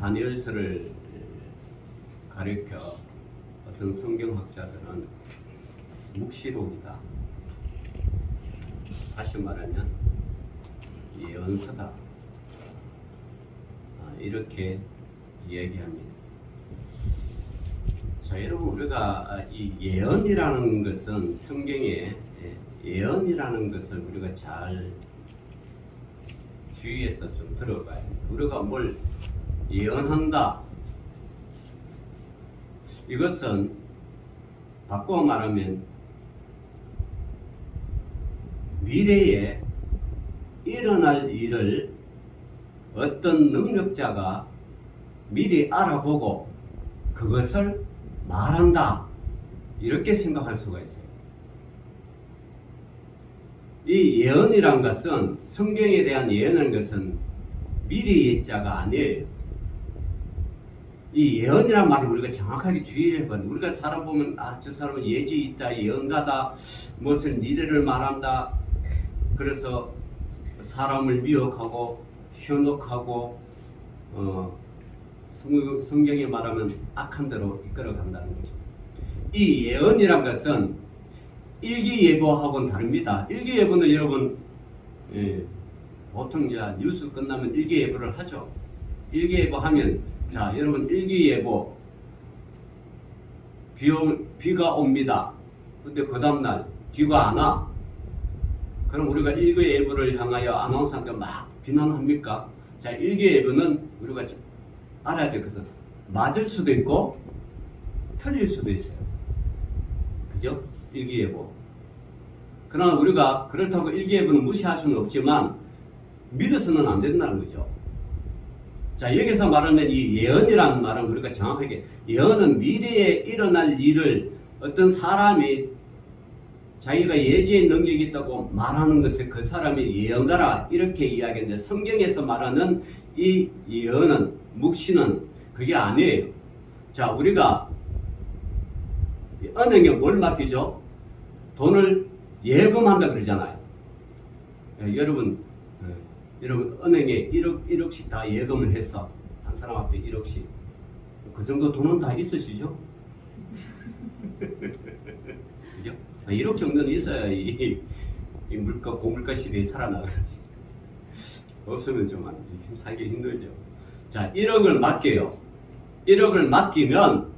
다니엘서를 가리켜 어떤 성경학자들은 묵시록이다. 다시 말하면 예언서다. 이렇게 이야기합니다. 자, 여러분, 우리가 이 예언이라는 것은 성경에 예언이라는 것을 우리가 잘 주의해서 좀 들어봐야 돼요. 우리가 뭘 예언한다. 이것은 바꿔 말하면 미래에 일어날 일을 어떤 능력자가 미리 알아보고 그것을 말한다. 이렇게 생각할 수가 있어요. 이 예언이란 것은, 성경에 대한 예언이라는 것은 미리 예자가 아니에요. 이 예언이란 말을 우리가 정확하게 주의를 해봐요. 우리가 살아보면 저 사람은 예지 있다, 예언가다, 무엇을 미래를 말한다. 그래서 사람을 미혹하고 현혹하고 성경에 말하면 악한 대로 이끌어간다는 거죠. 이 예언이란 것은 일기예보하고는 다릅니다. 일기예보는 여러분 보통 이제 뉴스 끝나면 일기예보를 하죠. 일기예보 하면 자, 여러분, 일기예보 비가 옵니다. 근데 그 다음날 비가 안 와. 그럼 우리가 일기예보를 향하여 아나운서한테 막 비난합니까? 자, 일기예보는 우리가 알아야 될 것은 맞을 수도 있고 틀릴 수도 있어요. 그죠? 일기예보. 그러나 우리가 그렇다고 일기예보는 무시할 수는 없지만 믿어서는 안 된다는 거죠. 자, 여기서 말하는 이 예언이라는 말은 우리가 정확하게, 예언은 미래에 일어날 일을 어떤 사람이 자기가 예지의 능력이 있다고 말하는 것을 그 사람이 예언가라, 이렇게 이야기하는데, 성경에서 말하는 이 예언은, 묵시는 그게 아니에요. 자, 우리가 은행에 뭘 맡기죠? 돈을 예금한다 그러잖아요. 여러분 은행에 1억씩 다 예금을 해서 한 사람 앞에 1억씩, 그 정도 돈은 다 있으시죠? 그죠? 1억 정도는 있어야 이 고물가 시대에 살아나가지. 없으면 좀 살기 힘들죠. 자, 1억을 맡겨요. 1억을 맡기면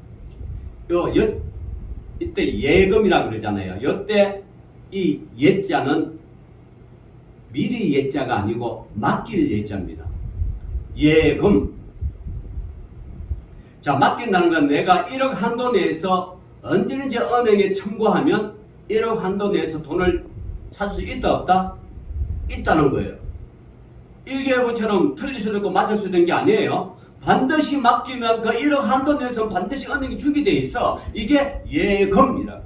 이때 예금이라 그러잖아요. 이때 이 예자는 미리 예자가 아니고 맡길 예자입니다. 예금. 자, 맡긴다는 건 내가 1억 한도 내에서 언제든지 은행에 청구하면 1억 한도 내에서 돈을 찾을 수 있다 없다? 있다는 거예요. 일기예보처럼 틀릴 수도 있고 맞을 수도 있는 게 아니에요. 반드시 맡기면 그 1억 한도 내에서 반드시 은행이 주게 돼 있어. 이게 예금이라.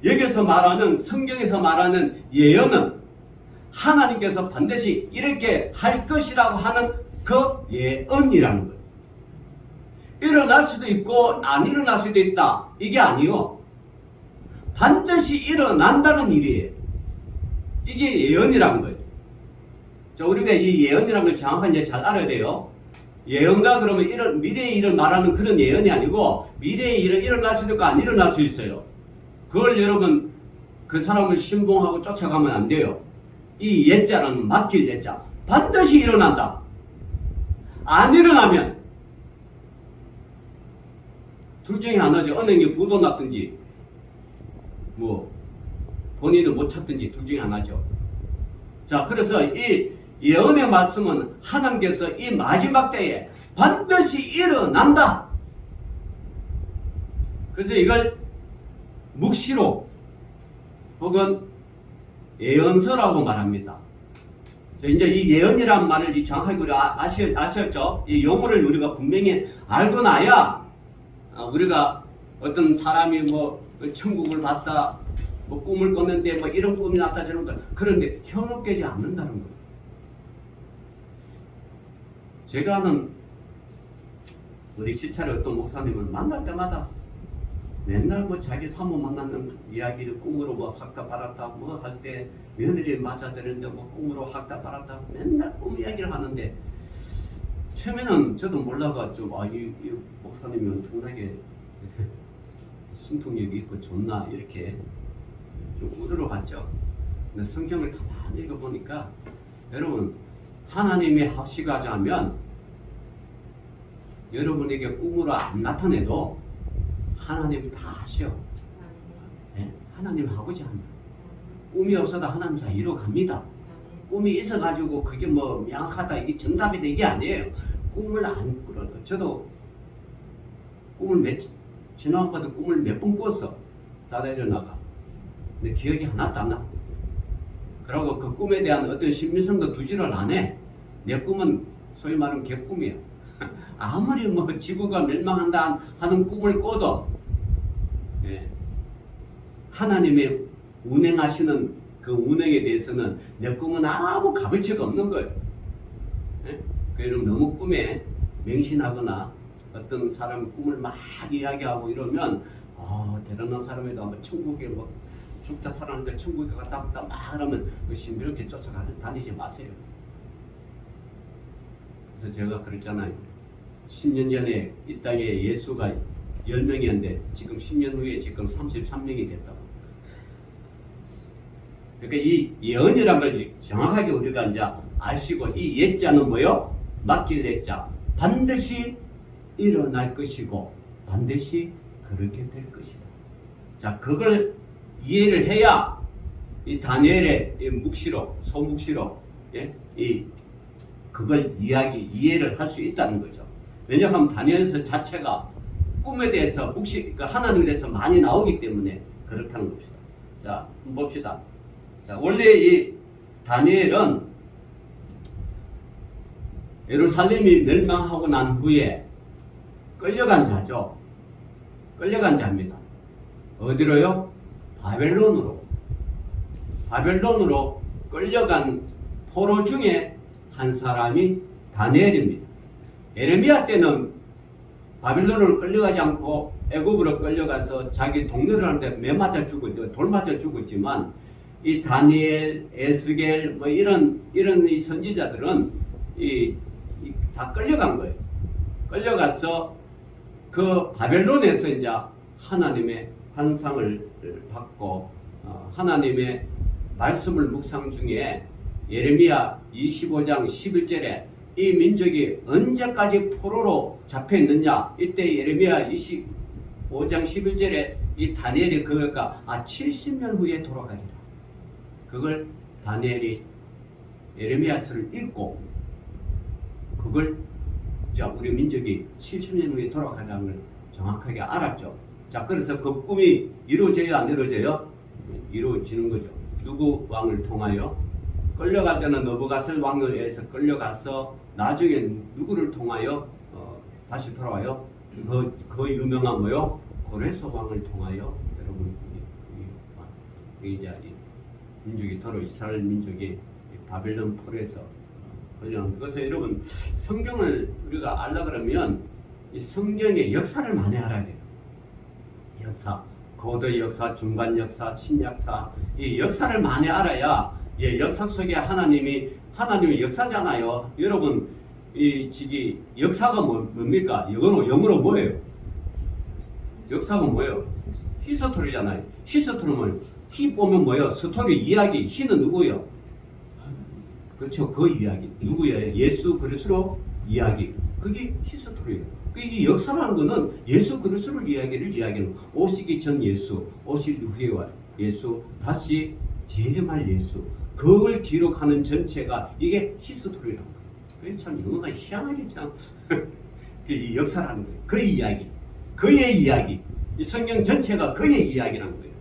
여기서 말하는, 성경에서 말하는 예언은 하나님께서 반드시 이렇게 할 것이라고 하는 그 예언이라는 거예요. 일어날 수도 있고 안 일어날 수도 있다. 이게 아니요. 반드시 일어난다는 일이에요. 이게 예언이라는 거예요. 자, 우리가 이 예언이라는 걸 정확하게 잘 알아야 돼요. 예언가 그러면 미래의 일을 말하는 그런 예언이 아니고, 미래의 일은 일어날 수도 있고 안 일어날 수 있어요. 그걸 여러분 그 사람을 신봉하고 쫓아가면 안 돼요. 이 예자는 맡길 예자. 반드시 일어난다. 안 일어나면 둘 중에 하나죠. 은행에 부도 났든지 본인을 못 찾든지 둘 중에 하나죠. 자, 그래서 이 예언의 말씀은 하나님께서 이 마지막 때에 반드시 일어난다. 그래서 이걸 묵시록 혹은 예언서라고 말합니다. 이제 이 예언이란 말을 정확하게 우리 아셨죠? 이 용어를 우리가 분명히 알고 나야 우리가 어떤 사람이 천국을 봤다, 꿈을 꿨는데 이런 꿈이 났다 저런 거, 그런데 현혹되지 않는다는 거예요. 제가 아는 우리 시찰의 어떤 목사님은 만날 때마다 맨날 자기 사모 만나는 이야기를 꿈으로 학답받았다 할 때 며느리 맞아들는데 꿈으로 학답받았다 맨날 꿈 이야기를 하는데 처음에는 저도 몰라가 좀, 이 목사님이 엄청나게 신통력이 있고 좋나, 이렇게 좀 우러러 봤죠. 근데 성경을 가만히 읽어보니까, 여러분, 하나님이 하시가자면, 여러분에게 꿈으로 안 나타내도, 하나님이 다 하셔. 네? 하나님 하고자 합니다. 꿈이 없어도 하나님 다 이루어갑니다. 꿈이 있어가지고 그게 뭐 명확하다, 이게 정답이다, 이게 아니에요. 꿈을 안 꾸려도. 저도 꿈을 지난번에 꿈을 몇 번 꿨어. 자다 일어나가. 근데 기억이 하나도 안 나. 그리고 그 꿈에 대한 어떤 신빙성도 두지를 안 해. 내 꿈은 소위 말하면 개꿈이야. 아무리 뭐 지구가 멸망한다 하는 꿈을 꿔도, 예, 하나님의 운행하시는 그 운행에 대해서는 내 꿈은 아무 값어치가 없는 거예요. 예? 그럼 너무 꿈에 맹신하거나 어떤 사람 꿈을 막 이야기하고 이러면, 대단한 사람이다, 뭐 천국에 뭐 죽다 살았는데 천국에 갔다 왔다 막 하면 그 신비롭게 쫓아다니지 마세요. 그래서 제가 그랬잖아요. 10년 전에 이 땅에 예수가 10명이었는데 지금 10년 후에 지금 33명이 됐다고. 그러니까 이 예언이란 걸 정확하게 우리가 이제 아시고, 이 예자는 뭐요? 맡길 예자. 반드시 일어날 것이고 반드시 그렇게 될 것이다. 자, 그걸 이해를 해야 이 다니엘의 이 묵시록, 소묵시록, 예? 그걸 이해를 할 수 있다는 거죠. 왜냐하면 다니엘서 자체가 꿈에 대해서 그러니까 하나님에 대해서 많이 나오기 때문에 그렇다는 것이다. 자, 한번 봅시다. 자, 원래 이 다니엘은 예루살렘이 멸망하고 난 후에 끌려간 자죠. 끌려간 자입니다. 어디로요? 바벨론으로. 바벨론으로 끌려간 포로 중에 한 사람이 다니엘입니다. 예레미야 때는 바벨론으로 끌려가지 않고 애굽으로 끌려가서 자기 동료들한테 매 맞아 죽었죠. 돌 맞아 죽었지만, 이 다니엘, 에스겔 뭐 이런 이 선지자들은 다 끌려간 거예요. 끌려가서 그 바벨론에서 이제 하나님의 환상을 받고 하나님의 말씀을 묵상 중에 예레미야 25장 11절에 이 민족이 언제까지 포로로 잡혀 있느냐, 이때 예레미야 25장 11절에 이 다니엘이 그러니까 70년 후에 돌아가리라. 그걸 다니엘이 예레미야서를 읽고 그걸 우리 민족이 70년 후에 돌아가라는 걸 정확하게 알았죠. 자, 그래서 그 꿈이 이루어져요, 안 이루어져요? 이루어지는 거죠. 누구 왕을 통하여? 끌려갈 때는 느부갓네살 왕에 의해서 끌려가서 나중에 누구를 통하여 다시 돌아와요? 그 유명한 뭐요? 고레스 왕을 통하여 여러분 이제 민족이 이스라엘 민족이 바벨론 포로에서 끌려온. 그래서 여러분 성경을 우리가 알라 그러면 이 성경의 역사를 많이 알아야 돼요. 역사, 고대 역사, 중간 역사, 신약사, 이 역사를 많이 알아야 역사 속에 하나님이 역사잖아요. 여러분 이 역사가 뭡니까? 영어로 뭐예요? 역사가 뭐예요? 히스토리잖아요. 히스토리는 히 보면 뭐예요? 스토리, 이야기. 히는 누구예요? 그렇죠. 그 이야기. 누구예요? 예수 그리스도 이야기. 그게 히스토리예요. 이 역사라는 거는 예수 그리스도를 이야기하는 오시기 전 예수, 오시기 후에 예수, 다시 재림할 예수. 그걸 기록하는 전체가 이게 히스토리라는 거예요. 그게 참 영어가 희한하게 참 이 역사라는 거예요. 그 이야기. 그의 이야기. 이 성경 전체가 그의 이야기라는 거예요.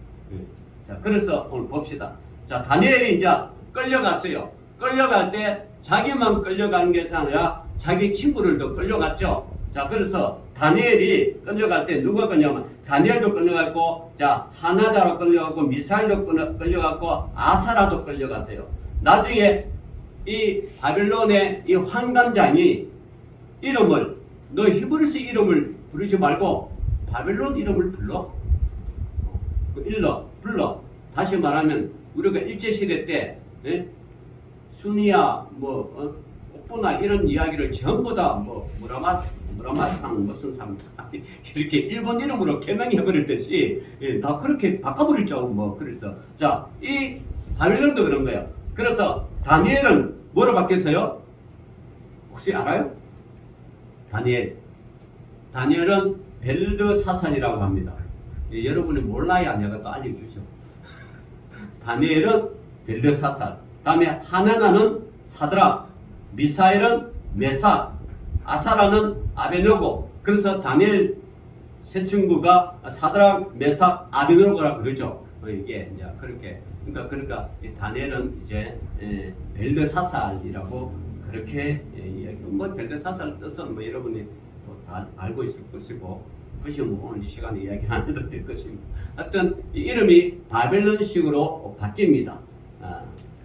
자, 그래서 오늘 봅시다. 자, 다니엘이 이제 끌려갔어요. 끌려갈 때 자기만 끌려가는 것이 아니라 자기 친구들도 끌려갔죠. 자, 그래서 다니엘이 끌려갈 때 누가 끌려가면 다니엘도 끌려갔고, 자, 하나다로 끌려갔고, 미사일도 끌려갔고, 아사라도 끌려갔어요. 나중에 이 바벨론의 이 환관장이 이름을, 너 히브리스 이름을 부르지 말고 바벨론 이름을 불러. 불러. 다시 말하면 우리가 일제시대 때 수니아 족보나 이런 이야기를 전부 다 무라마상 무슨 상 이렇게 일본 이름으로 개명해버릴 듯이 다 그렇게 바꿔버릴 줄 알고 뭐 그래서 자, 이 바빌론도 그런 거예요. 그래서 다니엘은 뭐로 바뀌었어요? 혹시 알아요? 다니엘은 벨드사살이라고 합니다. 여러분이 몰라야 내가 또 알려주죠. 다니엘은 벨드사살, 다음에 하나나는 사드락, 미사엘은 메삭, 아사라는 아베노고. 그래서 다니엘 세 친구가 사드락, 메삭, 아베노고라 그러죠. 이게 이제 그렇게 그러니까 다니엘은 이제 벨드사살이라고 그렇게 뭐 벨드사살 뜻은 뭐 여러분이 다 알고 있을 것이고 굳이 뭐 오늘 이 시간에 이야기 안 해도 될 것입니다. 하여튼 이름이 바벨론식으로 바뀝니다.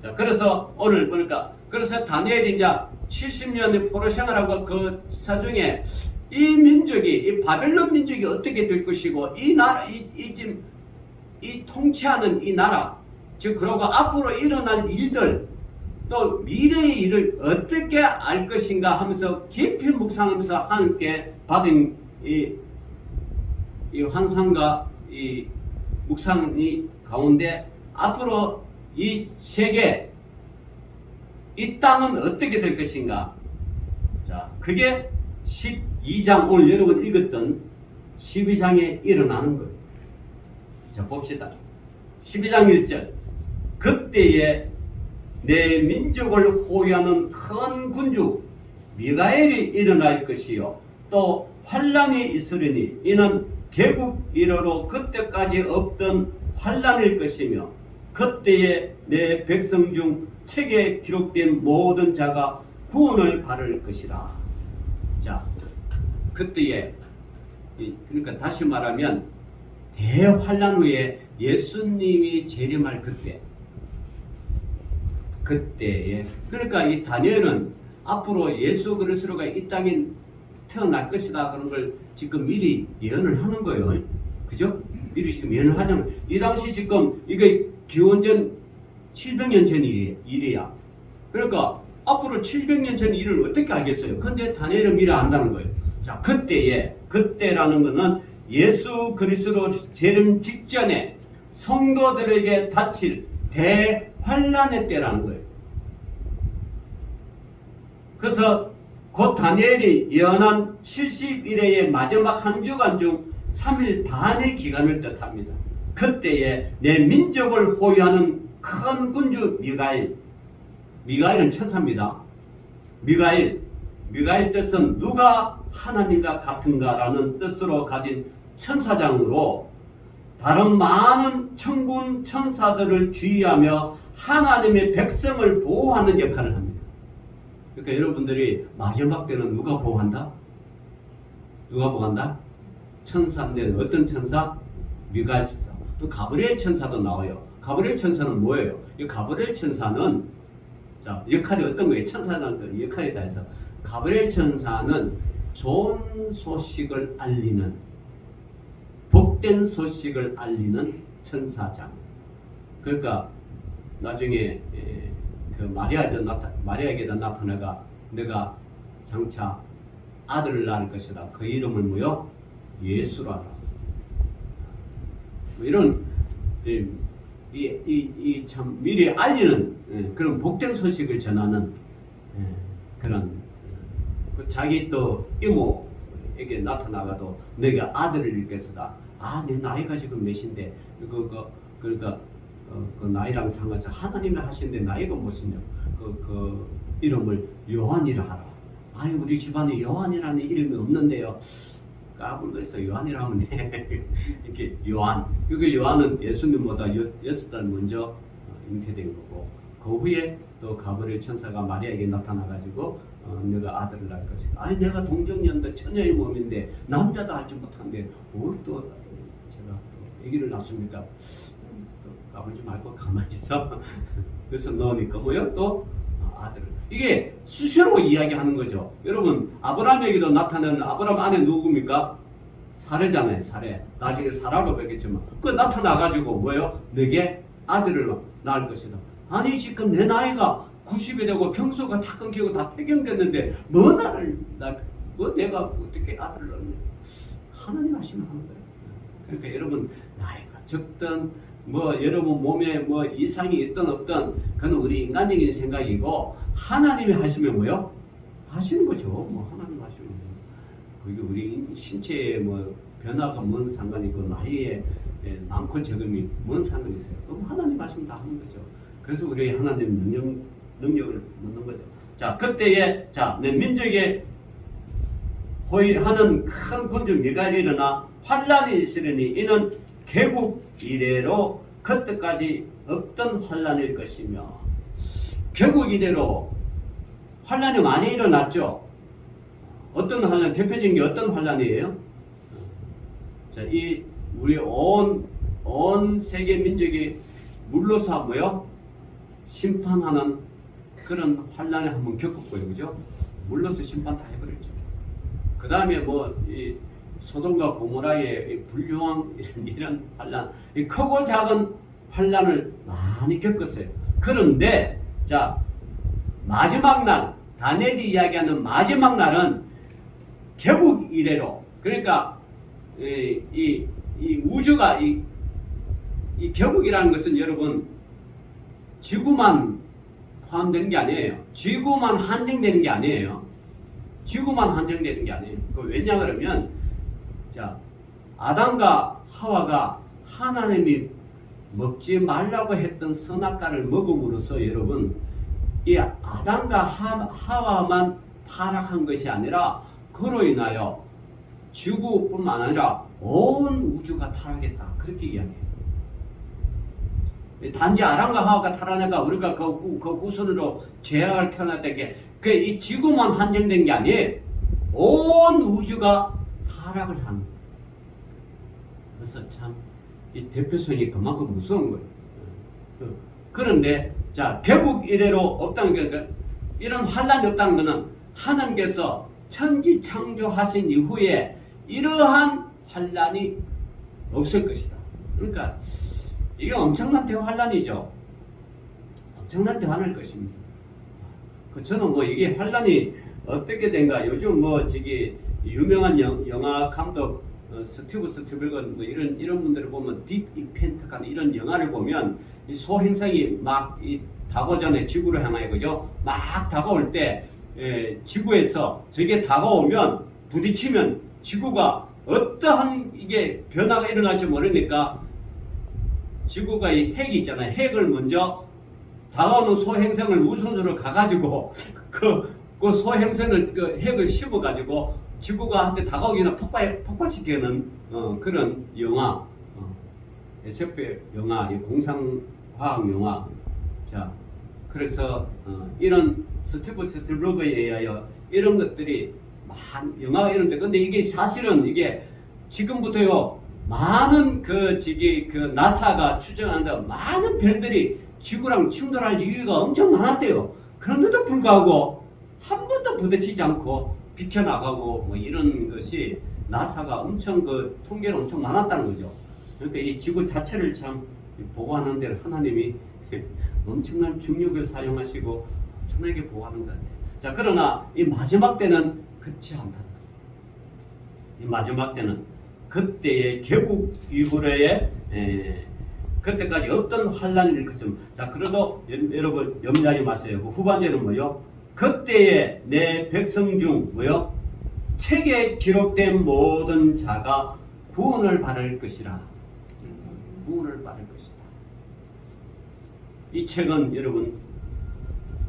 자, 그래서 오늘 보니까 그래서 다니엘이 이제 70년의 포로 생활하고 그 사중에 이 민족이 이 바벨론 민족이 어떻게 될 것이고 이 나라 이 통치하는 이 나라 즉 그러고 앞으로 일어날 일들 또 미래의 일을 어떻게 알 것인가 하면서 깊이 묵상하면서 함께 받은 이 환상과 이 묵상이 가운데 앞으로 이 세계 이 땅은 어떻게 될 것인가. 자, 그게 12장 오늘 여러분 읽었던 12장에 일어나는 거예요. 자, 봅시다. 12장 1절 그때에 내 민족을 호위하는 큰 군주 미가엘이 일어날 것이요 또 환란이 있으리니 이는 개국 이래로 그때까지 없던 환란일 것이며 그때에 내 백성 중 책에 기록된 모든 자가 구원을 받을 것이라. 자, 그때에 그러니까 다시 말하면 대환란 후에 예수님이 재림할 그때에 그러니까 이 다니엘은 앞으로 예수 그리스도가 이 땅에 태어날 것이다 그런 걸 지금 미리 예언을 하는 거예요. 그죠? 미리 지금 예언을 하자면 이 당시 지금 이게 기원전 700년 전 일이야. 그러니까 앞으로 700년 전 일을 어떻게 알겠어요? 근데 다니엘은 미리 안다는 거예요. 자, 그때라는 것은 예수 그리스도 재림 직전에 성도들에게 닥칠 대환란의 때라는 거예요. 그래서 곧 다니엘이 예언한 70일의 마지막 한 주간 중 3일 반의 기간을 뜻합니다. 그때에 내 민족을 호위하는 큰 군주 미가엘은 천사입니다. 미가엘 뜻은 누가 하나님과 같은가라는 뜻으로 가진 천사장으로 다른 많은 천군 천사들을 주의하며 하나님의 백성을 보호하는 역할을 합니다. 그러니까 여러분들이 마지막 때는 누가 보호한다? 천사인데 어떤 천사? 미가엘 천사. 또 가브리엘 천사도 나와요. 가브리엘 천사는 뭐예요? 이 가브리엘 천사는 자, 역할이 어떤 거예요? 천사라는 역할이 다 해서 가브리엘 천사는 좋은 소식을 알리는 복된 소식을 알리는 천사장. 그러니까 나중에 그 마리아에게도 나타나가 내가 장차 아들을 낳을 것이다. 그 이름을 뭐요? 예수라라. 이런 이 참 미리 알리는 그런 복된 소식을 전하는 그런 자기 또 이모에게 나타나가도 내가 아들을 잃을 것이다. 내 나이가 지금 몇인데 그러니까 그 나이랑 상관해서 하나님이 하신 내 나이가 무엇이냐? 그 이름을 요한이라 하라. 아니 우리 집안에 요한이라는 이름이 없는데요. 까불겠어. 요한이라면 이렇게 요한. 이게 요한은 예수님보다 6달 먼저 잉태된 거고 그 후에 또 가브리엘 천사가 마리아에게 나타나가지고 내가 아들을 낳을 것이다. 아니 내가 동정년도 처녀의 몸인데 남자도 알지 못한데 뭘 또 제가 또 아기를 낳습니까? 또 까불지 말고 가만히 있어. 그래서 넣으니까 뭐요? 또 아들을. 이게 수시로 이야기하는 거죠. 여러분 아브라함에게도 나타나는 아브라함 아내 누굽니까? 사례잖아요. 사례. 나중에 사라로 뵙겠지만 그 나타나가지고 뭐예요? 내게 아들을 낳을 것이다. 아니 지금 내 나이가 90이 되고 병소가 다 끊기고 다 폐경됐는데 뭐 내가 어떻게 아들을 낳느냐. 하나님 하시면 하는 거예요. 그러니까 여러분 나이가 적든 뭐 여러분 몸에 뭐 이상이 있든 없든 그건 우리 인간적인 생각이고 하나님이 하시면 뭐요? 하시는 거죠. 뭐 하나님 하시면 그게 우리 신체에 뭐 변화가 뭔 상관이 있고 나이에 많고 적음이 뭔 상관이 있어요. 그럼 하나님 하시면 다 하는 거죠. 그래서 우리 하나님 능력을 묻는 거죠. 자, 그때에 내 민족에 호위하는 큰 군중 미가엘이 일어나 환란이 있으려니 이는 개국 이래로 그때까지 없던 환란일 것이며 개국 이래로 환란이 많이 일어났죠. 어떤 환란, 대표적인 게 어떤 환란이에요? 자, 이 우리 온 세계 민족이 물로서 뭐요? 심판하는 그런 환란을 한번 겪었고요, 그죠? 물로서 심판 다 해버렸죠. 그 다음에 이 소돔과 고모라의 불효왕 이런 환란, 이 크고 작은 환란을 많이 겪었어요. 그런데 자 마지막 날 다니엘이 이야기하는 마지막 날은 개국 이래로 그러니까 이 우주가 이 개국이라는 것은 여러분 지구만 포함되는 게 아니에요. 지구만 한정되는 게 아니에요. 지구만 한정되는 게 아니에요. 왜냐 그러면 자 아담과 하와가 하나님이 먹지 말라고 했던 선악과를 먹음으로써 여러분 이 아담과 하와만 타락한 것이 아니라 그로 인하여 지구뿐만 아니라 온 우주가 타락했다. 그렇게 이야기해요. 단지 아담과 하와가 타락하니까 우리가 그 후손으로 죄악을 태어났다게 이 지구만 한정된 게 아니에요. 온 우주가 타락을 하는 거예요. 그래서 참 이 대표성이 그만큼 무서운 거예요. 그런데 자 개국 이래로 없다는 게 이런 환란이 없다는 것은 하나님께서 천지 창조하신 이후에 이러한 환란이 없을 것이다. 그러니까 이게 엄청난 대환란이죠. 엄청난 대환일 것입니다. 저는 이게 환란이 어떻게 된가 요즘 유명한 영화 감독 스티브 스필버그 이런 분들을 보면 딥 임팩트가 이런 영화를 보면 이 소행성이 막 이 다가오잖아요. 지구를 향하여 그죠? 막 다가올 때 지구에서 저게 다가오면 부딪히면 지구가 어떠한 이게 변화가 일어날지 모르니까 지구가 이 핵이 있잖아요. 핵을 먼저 다가오는 소행성을 우선순위로 가가지고 그 소행성을 핵을 씹어가지고 지구가 한테 다가오기나 폭발시키는 그런 영화, SF 영화, 공상화학 영화. 자, 그래서 이런 스티브 스필버그에 의하여 이런 것들이 영화가 이런데 근데 이게 사실은 이게 지금부터요 많은 나사가 추정하는데 많은 별들이 지구랑 충돌할 이유가 엄청 많았대요. 그런데도 불구하고 한 번도 부딪히지 않고 비켜나가고 이런 것이 나사가 엄청 통계로 엄청 많았다는 거죠. 그러니까 이 지구 자체를 참 보호하는 데를 하나님이 엄청난 중력을 사용하시고 엄청나게 보호하는 것 같아요. 자, 그러나 이 마지막 때는 그렇지 않다. 이 마지막 때는 그때의 개국 이후에 그때까지 어떤 환란일 것입니다. 자, 그래도 여러분 염려하지 마세요. 그 후반절은 뭐요? 그때에 내 백성 중 책에 기록된 모든 자가 구원을 받을 것이라. 구원을 받을 것이다. 이 책은 여러분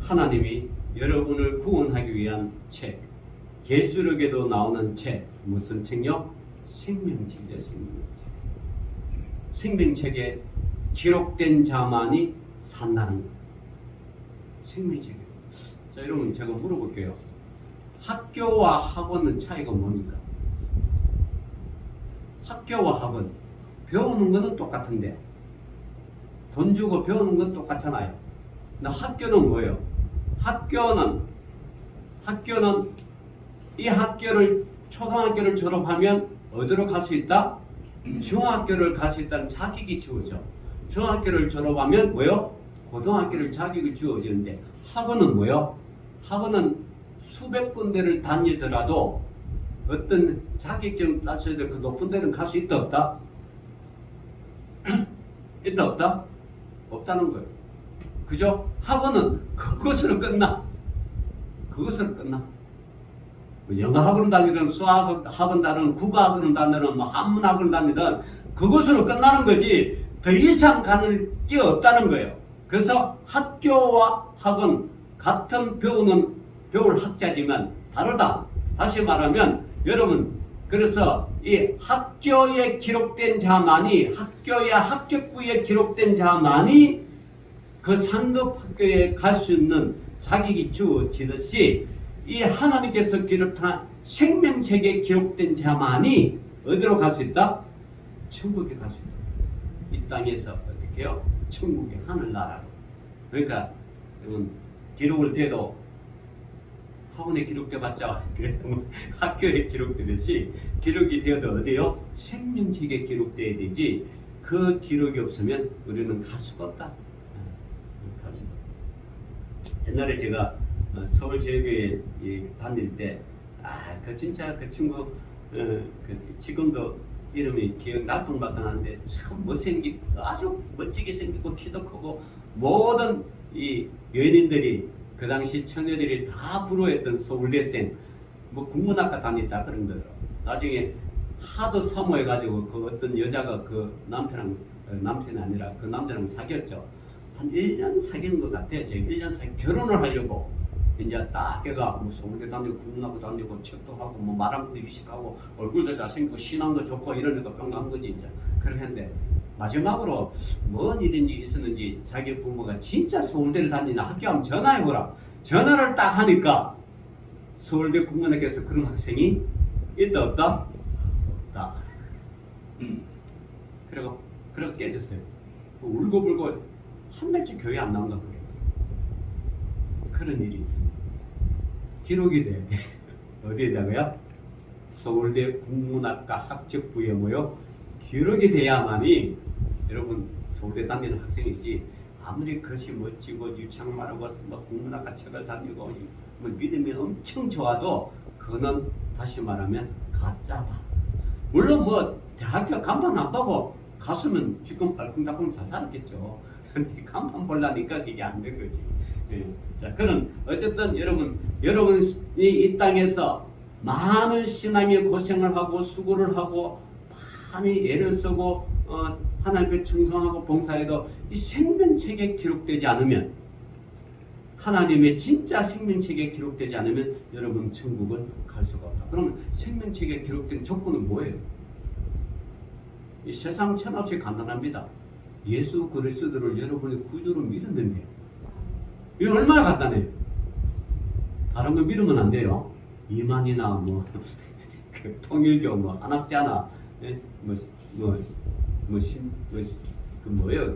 하나님이 여러분을 구원하기 위한 책. 계시록에도 나오는 책. 무슨 책요? 생명책이죠. 생명책. 생명책에 기록된 자만이 산다는 것. 생명책이에요. 자, 여러분 제가 물어볼게요. 학교와 학원은 차이가 뭡니까? 학교와 학원 배우는 것은 똑같은데 돈 주고 배우는 건 똑같잖아요. 근데 학교는 뭐예요? 학교는 이 학교를 초등학교를 졸업하면 어디로 갈 수 있다? 중학교를 갈 수 있다는 자격이 주어져. 중학교를 졸업하면 고등학교를 자격이 주어지는데 학원은 뭐요? 학원은 수백 군데를 다니더라도 어떤 자격증 따서야 될 그 높은 데는 갈 수 있다 없다? 있다 없다? 없다는 거예요. 그죠? 학원은 그것으로 끝나. 그것으로 끝나. 뭐 영어 학원 다니든 수학 학원 다니든 국어 학원 다니든 뭐 한문 학원 다니든 그것으로 끝나는 거지 더 이상 가는 게 없다는 거예요. 그래서 학교와 학원 같은 배울 학자지만 다르다. 다시 말하면 여러분 그래서 이 학교에 기록된 자만이 학교의 학적부에 기록된 자만이 그 상급 학교에 갈 수 있는 자격이 주어지듯이 이 하나님께서 기록한 생명책에 기록된 자만이 어디로 갈 수 있다? 천국에 갈 수 있다. 이 땅에서 어떻게 해요? 천국의 하늘나라로. 그러니까 여러분 기록을 돼도 학원에 기록돼봤자 학교에 기록되듯이 기록이 되어도 어디요? 생명책에 기록돼야 되지 그 기록이 없으면 우리는 갈 수가 없다. 갈 수가 없다. 옛날에 제가 서울제일교회 다닐 때 그 진짜 그 친구 지금도 이름이 기억 나쁜-마땅한데 참 못생기고 아주 멋지게 생기고 키도 크고 모든 이 연인들이 그 당시 처녀들이 다 부러워했던 서울대생 뭐 국문학과 다녔다 그런 거더라. 나중에 하도 사모해가지고 그 어떤 여자가 그 남편이 아니라 그 남자랑 사귀었죠. 한 1년 사귀는 것 같아요. 제가 1년 결혼을 하려고 이제 딱 걔가 뭐 서울대 다니고 국문학과 다니고 책도 하고 뭐 말하면도 유식하고 얼굴도 잘생기고 신앙도 좋고 이러니까 병간 거지 이제. 그렇게 했는데 마지막으로 뭔 일인지 있었는지 자기 부모가 진짜 서울대를 다니나 학교하면 전화해보라. 전화를 딱 하니까 서울대 국문학교에서 그런 학생이 있다 없다? 없다. 그래고 깨졌어요. 울고불고 한 달째 교회 안 나온다 그래. 그런 일이 있습니다. 기록이 돼야 돼. 어디에다가요? 서울대 국문학과 학적부에 뭐요? 기록이 돼야만이 여러분 서울대 다니는 학생이지 아무리 글씨 멋지고 유창말하고 국문학과 책을 다니고 뭐 믿음이 엄청 좋아도 그거는 다시 말하면 가짜다. 물론 뭐 대학교 간판 안 보고 갔으면 지금 알콩달콩 잘 살았겠죠. 근데 간판 보려니까 그게 안 된 거지. 예. 자, 그런 어쨌든 여러분이 이 땅에서 많은 신앙의 고생을 하고 수고를 하고 많이 애를 쓰고 하나님께 충성하고 봉사해도 이 생명책에 기록되지 않으면 하나님의 진짜 생명책에 기록되지 않으면 여러분 천국은 갈 수가 없다. 그러면 생명책에 기록된 조건은 뭐예요? 이 세상 천없이 간단합니다. 예수 그리스도를 여러분의 구주로 믿으면 돼요. 이거 얼마나 간단해요. 다른 거 믿으면 안 돼요. 이만이나 뭐 그 통일교 뭐 한학자나 예? 뭐예요?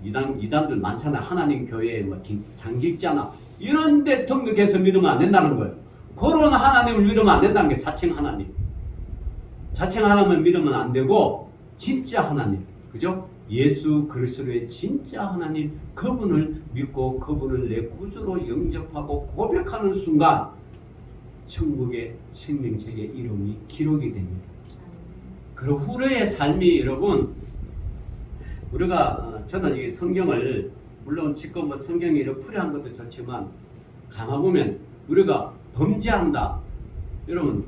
이단들 많잖아. 하나님 교회 뭐 장길자나 이런데 등록해서 믿으면 안 된다는 거예요. 그런 하나님을 믿으면 안 된다는 게 자칭 하나님. 자칭 하나님을 믿으면 안 되고 진짜 하나님, 그죠? 예수 그리스도의 진짜 하나님 그분을 믿고 그분을 내 구주로 영접하고 고백하는 순간 천국의 생명책에 이름이 기록이 됩니다. 그 후로의 삶이 여러분 우리가 저는 이 성경을 물론 지금 뭐 성경이 이렇게 풀이한 것도 좋지만 가만보면 우리가 범죄한다. 여러분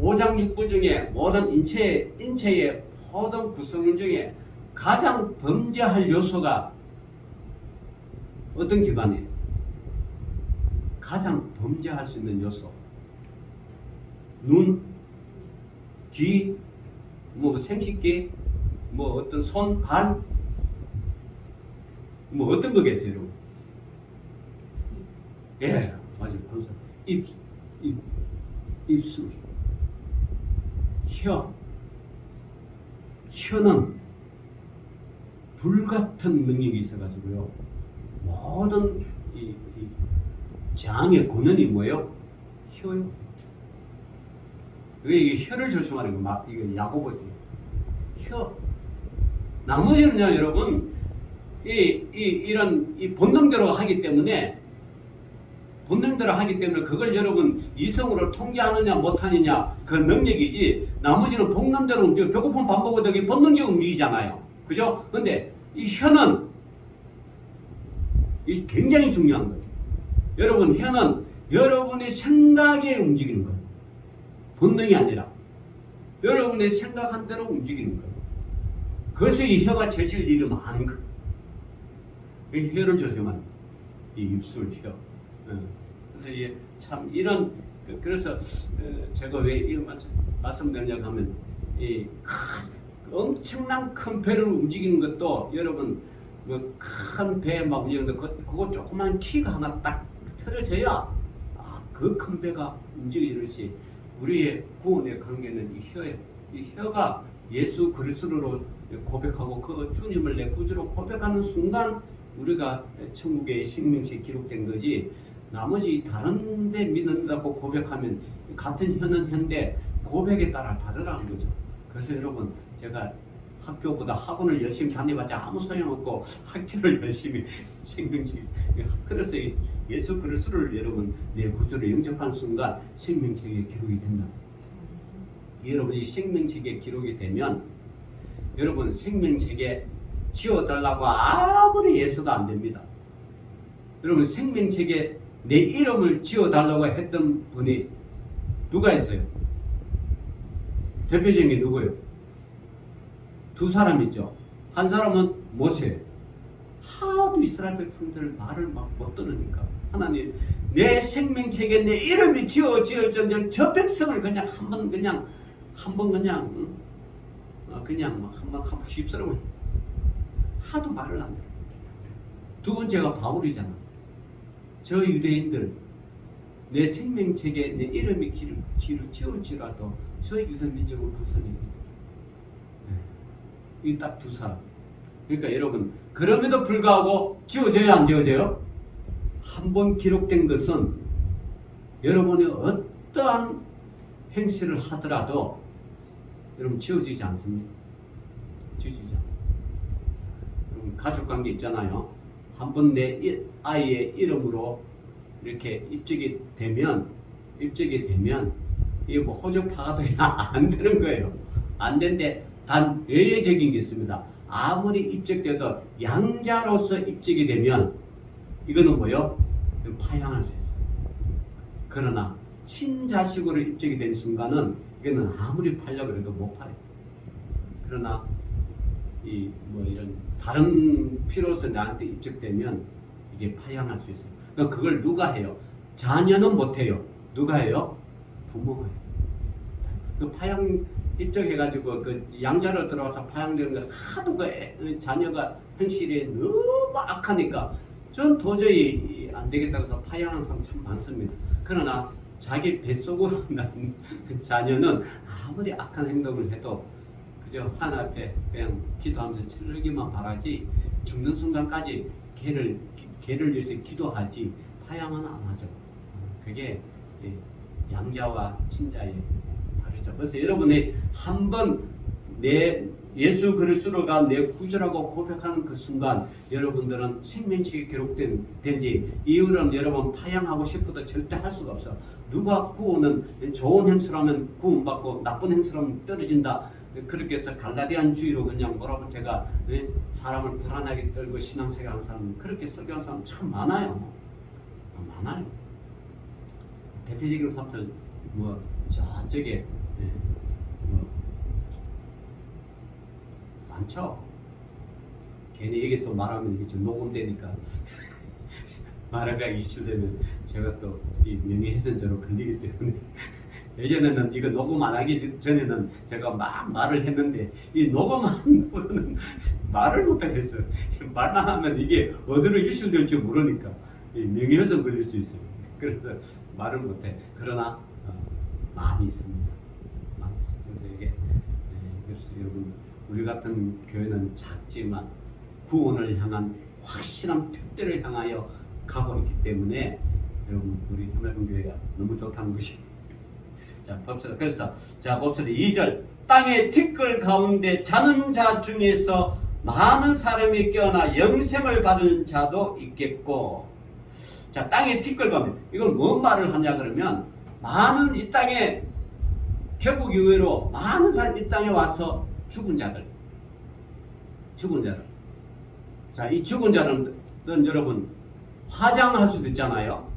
5장 6부 중에 모든 인체의 모든 구성원 중에 가장 범죄할 요소가 어떤 기관이에요? 가장 범죄할 수 있는 요소. 눈, 귀, 뭐 생식기, 뭐 어떤 손, 발, 뭐 어떤 거겠어요, 여러분? 예, 맞아요. 입술, 혀는 불같은 능력이 있어가지고요. 모든 이 장의 근원이 뭐예요? 혀요. 왜 이 혀를 조심하는 거? 막 이거 야고보세요. 혀. 나머지는요, 여러분, 이런 본능대로 하기 때문에 그걸 여러분 이성으로 통제하느냐 못하느냐 그 능력이지, 나머지는 본능대로 움직여. 배고픈 밥 먹어도 여기 본능적 움직이잖아요. 그죠? 근데 이 혀는 이 굉장히 중요한 거예요. 여러분, 혀는 여러분의 생각에 움직이는 거예요. 본능이 아니라 여러분의 생각한 대로 움직이는 거예요. 그래서 이 혀가 저질 일이 많은 거예요. 이 혀를 조심하는 이 입술, 혀. 그래서 이게 참 이런, 그래서 제가 왜 이런 말씀드리냐고 하면, 이 엄청난 큰 배를 움직이는 것도 여러분 큰 배 막 움직이는데 그거 조그만 키가 하나 딱 틀어져야 그 큰 배가 움직이듯이 우리의 구원의 관계는 이 혀에, 이 혀가 예수 그리스도로 고백하고 그 주님을 내 구주로 고백하는 순간 우리가 천국의 생명시 기록된 거지, 나머지 다른 데 믿는다고 고백하면 같은 혀는 혀인데 고백에 따라 다르라는 거죠. 그래서 여러분, 제가 학교보다 학원을 열심히 다녀봤자 아무 소용없고 학교를 열심히 생명책, 그래서 예수 그리스도를 여러분 내 구주로 영접한 순간 생명책에 기록이 된다. 여러분, 이 생명책에 기록이 되면 여러분 생명책에 지워달라고 아무리 예수도 안 됩니다. 여러분, 생명책에 내 이름을 지워달라고 했던 분이 누가 있어요? 대표적인 게 누구예요? 두 사람 있죠. 한 사람은 모세. 하도 이스라엘 백성들 말을 막 못 들으니까 하나님, 내 생명책에 내 이름이 지어질전정 저 백성을 그냥 한번 한번 휩쓸어. 하도 말을 안 들어. 두 번째가 바울이잖아. 저 유대인들 내 생명책에 내 이름이 지울지라도 저 유대 민족을 부서냅니다. 이 딱 두 사람. 그러니까 여러분, 그럼에도 불구하고 지워져요, 안 지워져요? 한 번 기록된 것은 여러분이 어떠한 행실을 하더라도 여러분 지워지지 않습니다. 지워지지 않아요. 여러분, 가족관계 있잖아요. 한 번 내 아이의 이름으로 이렇게 입적이 되면 이게 뭐 호적파가 안 되는 거예요. 안 되는데 단 예외적인 게 있습니다. 아무리 입적돼도 양자로서 입적이 되면 이거는 뭐요? 파양할 수 있어요. 그러나 친자식으로 입적이 된 순간은 이거는 아무리 팔려고 해도 못 팔아요. 그러나 이런 다른 피로서 나한테 입적되면 이게 파양할 수 있어요. 그러니까 그걸 누가 해요? 자녀는 못 해요. 누가 해요? 부모가 해요. 그 파양 입적해가지고 그 양자로 들어와서 파양되는 거 하도 그 자녀가 현실이 너무 악하니까 전 도저히 안 되겠다고 해서 파양하는 사람 참 많습니다. 그러나 자기 뱃속으로 난 그 자녀는 아무리 악한 행동을 해도 그저 하나님 앞에 그냥 기도하면서 찌르기만 바라지, 죽는 순간까지 걔를 위해서 기도하지 파양은 안 하죠. 그게 양자와 친자의 다르죠. 그래서 여러분이 한번 내 예수 그리스도가 내 구주라고 고백하는 그 순간 여러분들은 생명책에 기록된지 이후로는 여러분 파양하고 싶어도 절대 할 수가 없어. 누가 구원은 좋은 행실하면 구원받고 나쁜 행실하면 떨어진다. 그렇게 해서 갈라디안주의로 그냥 뭐라고 제가 사람을 불안하게 떨고 신앙생활하는 사람은 그렇게 설교하는 사람 참 많아요. 많아요. 대표적인 사람들 뭐 저쪽에 많죠. 괜히 이게 또 말하면 이게 좀 녹음되니까 말하가 이슈되면 제가 또 이 명예훼손죄로 걸리기 때문에 예전에는 이거 녹음 안 하기 전에는 제가 막 말을 했는데 이 녹음한 후로는 말을 못 하겠어요. 말만 하면 이게 어디로 이슈될지 모르니까 명예훼손 걸릴 수 있어요. 그래서 말을 못 해. 그러나 많이 있습니다. 많이 있습니다. 그래서 이게 그래서 여러분, 우리 같은 교회는 작지만 구원을 향한 확실한 표대를 향하여 가고 있기 때문에 여러분, 우리 하멜본 교회가 너무 좋다는 것이. 자, 봅시다. 그래서 자, 봅시다. 2절. 땅의 티끌 가운데 자는 자 중에서 많은 사람이 깨어나 영생을 받은 자도 있겠고. 자, 땅에 티끌가면 이건 뭔 말을 하냐 그러면 많은 이 땅에 개국 이후로 많은 사람이 이 땅에 와서 죽은 자들. 자, 이 죽은 자는 여러분 화장할 수도 있잖아요.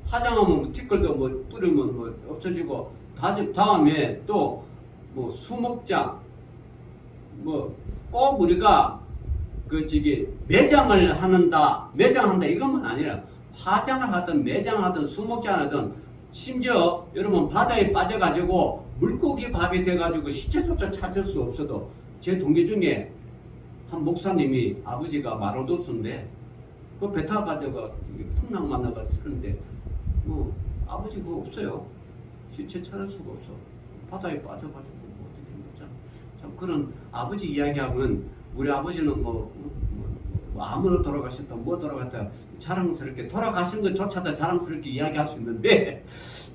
화장하면 뭐 티끌도 뭐 뿌리면 뭐 없어지고 다음에 또 뭐 수목장 뭐 꼭 우리가 매장한다 이것만 아니라 화장을 하든 매장하든 수목장을 하든 심지어 여러분 바다에 빠져가지고 물고기 밥이 돼가지고 시체조차 찾을 수 없어도 제 동기 중에 한 목사님이 아버지가 마로도스인데 그 배 타가지고 풍랑 만나가 쓰는데 뭐 아버지 그거 없어요. 시체 찾을 수가 없어. 바다에 빠져가지고 뭐 어떻게 못잖아. 참 그런 아버지 이야기하면 우리 아버지는 뭐 아무나 돌아가셨다 뭐 돌아갔다 자랑스럽게 돌아가신 것조차도 자랑스럽게 이야기할 수 있는데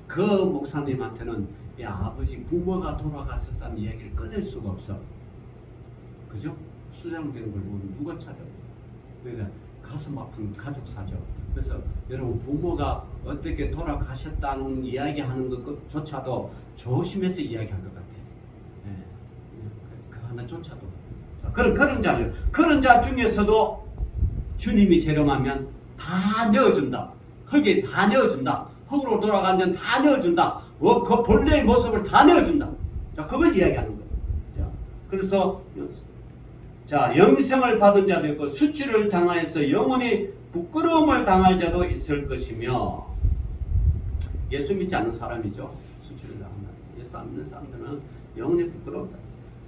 그 목사님한테는 야 아버지 부모가 돌아갔었다는 이야기를 꺼낼 수가 없어. 그죠? 수장되는 걸 보면 누가 찾아? 그러니까 가슴 아픈 가족사죠. 그래서 여러분 부모가 어떻게 돌아가셨다는 이야기하는 것조차도 조심해서 이야기할 것 같아요. 네. 그 하나조차도. 그런 자요. 그런 자 중에서도 주님이 재림하면 다 내어준다. 흙에 다 내어준다. 흙으로 돌아가면 다 내어준다. 그 본래의 모습을 다 내어준다. 자, 그걸 이야기하는 거예요. 자, 그래서 자, 영생을 받은 자도 있고 수치를 당하여서 영원히 부끄러움을 당할 자도 있을 것이며 예수 믿지 않는 사람이죠. 수치를 당한다. 예수 안 믿는 사람들은 영원히 부끄러움다.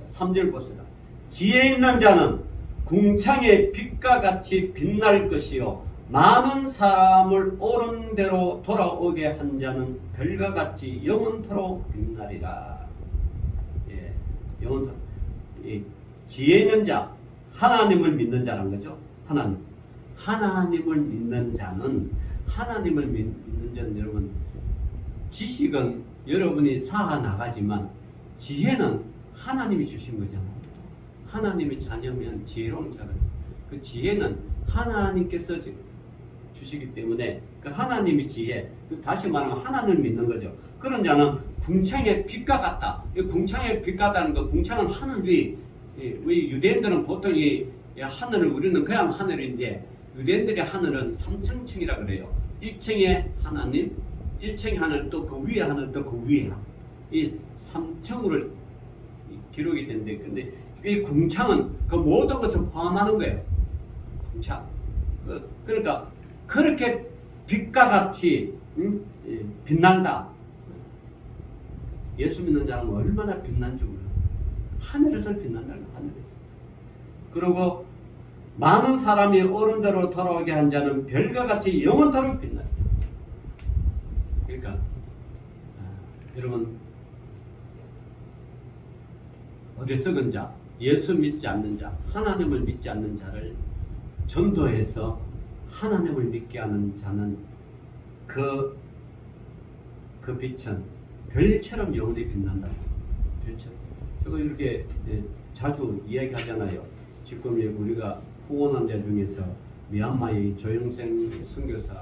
3절 보시다. 지혜 있는 자는 궁창의 빛과 같이 빛날 것이요 많은 사람을 옳은 대로 돌아오게 한 자는 별과 같이 영원토록 빛나리라. 예, 영원토록. 지혜 있는 자, 하나님을 믿는 자란 거죠. 하나님을 믿는 자는 여러분 지식은 여러분이 쌓아 나가지만 지혜는 하나님이 주신 거잖아요. 하나님이 자녀면 지혜로운 자가 그 지혜는 하나님께서 주시기 때문에 그 하나님이 지혜, 다시 말하면 하나님을 믿는 거죠. 그런 자는 궁창의 빛과 같다. 궁창의 빛 같다는 거, 궁창은 하늘 위. 우리 유대인들은 보통 이 하늘을 우리는 그냥 하늘인데 유대인들의 하늘은 3층이라 그래요. 1층에 하나님, 1층의 하늘 또 그 위에 하늘 또 그 위에 이 3층으로 기록이 된대. 근데 이 궁창은 그 모든 것을 포함하는 거예요. 궁창. 그러니까 그렇게 빛과 같이 빛난다. 예수 믿는 자는 얼마나 빛난 줄 몰라. 하늘에서 빛난다는 거예요. 하늘에서. 그리고 많은 사람이 옳은 대로 돌아오게 한 자는 별과 같이 영원토록 빛난다. 그러니까 여러분 어리석은 자, 예수 믿지 않는 자, 하나님을 믿지 않는 자를 전도해서 하나님을 믿게 하는 자는 그 빛은 별처럼 영원히 빛난다. 별처럼. 제가 이렇게 자주 이야기하잖아요. 지금 우리가 후원한 자 중에서 미얀마의 조영생 선교사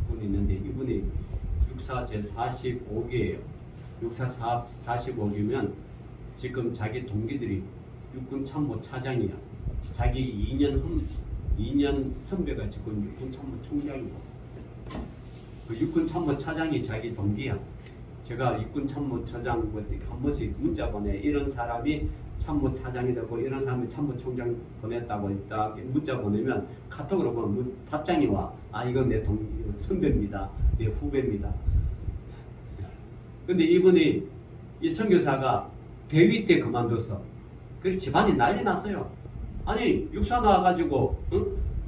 분이 있는데 이분이 육사 제45기예요. 육사 45기면 지금 자기 동기들이 육군 참모 차장이야. 자기 2년 선배가 지금 육군 참모 총장이고 그 육군 참모 차장이 자기 동기야. 제가 육군 참모 차장 한 번씩 문자 보내. 이런 사람이 참모 차장이 되고 이런 사람이 참모 총장 보냈다고 있다. 문자 보내면 카톡으로 보면 답장이 와. 아 이건 내 선배입니다. 내 후배입니다. 근데 이분이 이 선교사가 대위 때 그만뒀어. 그래서 집안이 난리 났어요. 아니 육사 나와가지고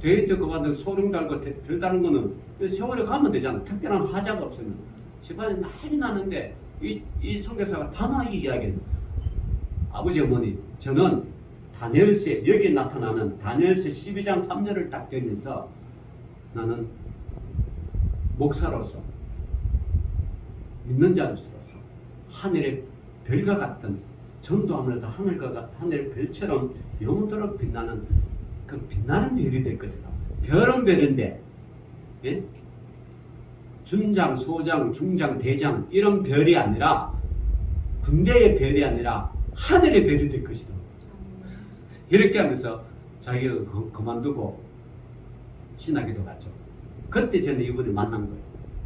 대위 때 그만두고 소령 달고 별다른 거는 세월에 가면 되잖아. 특별한 하자가 없으면. 집안이 난리 나는데 이 선교사가 단호하게 이야기해요. 아버지 어머니 저는 다니엘서 여기 나타나는 다니엘서 12장 3절을 딱 들으면서 나는 목사로서 믿는 자로서 하늘의 별과 같은 전도하면서 하늘 별처럼 영원토록 빛나는 그 빛나는 별이 될 것이다. 별은 별인데, 예? 준장, 소장, 중장, 대장 이런 별이 아니라 군대의 별이 아니라 하늘의 별이 될 것이다. 이렇게 하면서 자기가 그만두고 신학교도 갔죠. 그때 저는 이분을 만난 거예요.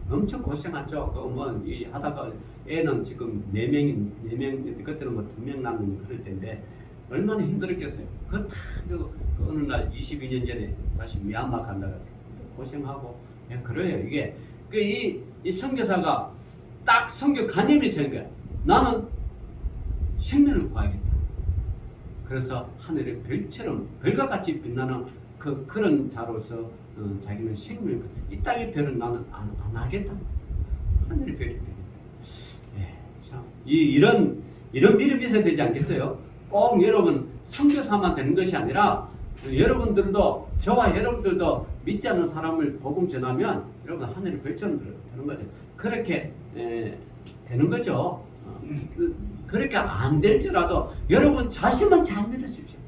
엄청 고생했죠. 이 하다가 애는 지금 4명, 그때는 뭐 2명 낳는 그럴 때인데 얼마나 힘들었겠어요. 그 어느 날 22년 전에 다시 미얀마 간다고 고생하고 그래요. 이게 이 선교사가 딱 선교 관념이 생겨요. 나는 생명을 구하겠다. 그래서 하늘의 별처럼 별과 같이 빛나는 그런 자로서 자기는 생명을 이 땅의 별은 나는 안 하겠다. 하늘의 별이 되겠다. 예, 참 이런 믿음이 있어야 되지 않겠어요? 꼭 여러분 선교사만 되는 것이 아니라 여러분들도 저와 여러분들도 믿지 않는 사람을 복음 전하면 여러분 하늘의 별처럼 되는 거죠. 그렇게 되는 거죠. 그렇게 안 될지라도 여러분 자신만 잘 믿으십시오.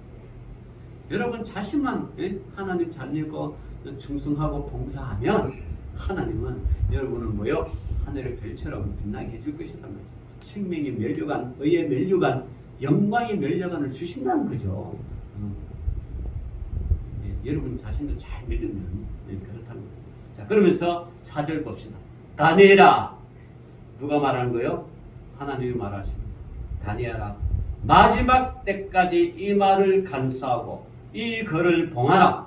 여러분 자신만 하나님 잘 믿고 충성하고 봉사하면 하나님은 여러분을 뭐요? 하늘의 별처럼 빛나게 해줄 것이란 거죠. 생명의 면류관, 의의 면류관, 영광의 면류관을 주신다는 거죠. 여러분 자신도 잘 믿으면 그렇다는 거죠. 자, 그러면서 4절 봅시다. 다니엘아, 누가 말하는 거예요? 하나님이 말하십니다. 다니엘아, 마지막 때까지 이 말을 간수하고 이 글을 봉하라.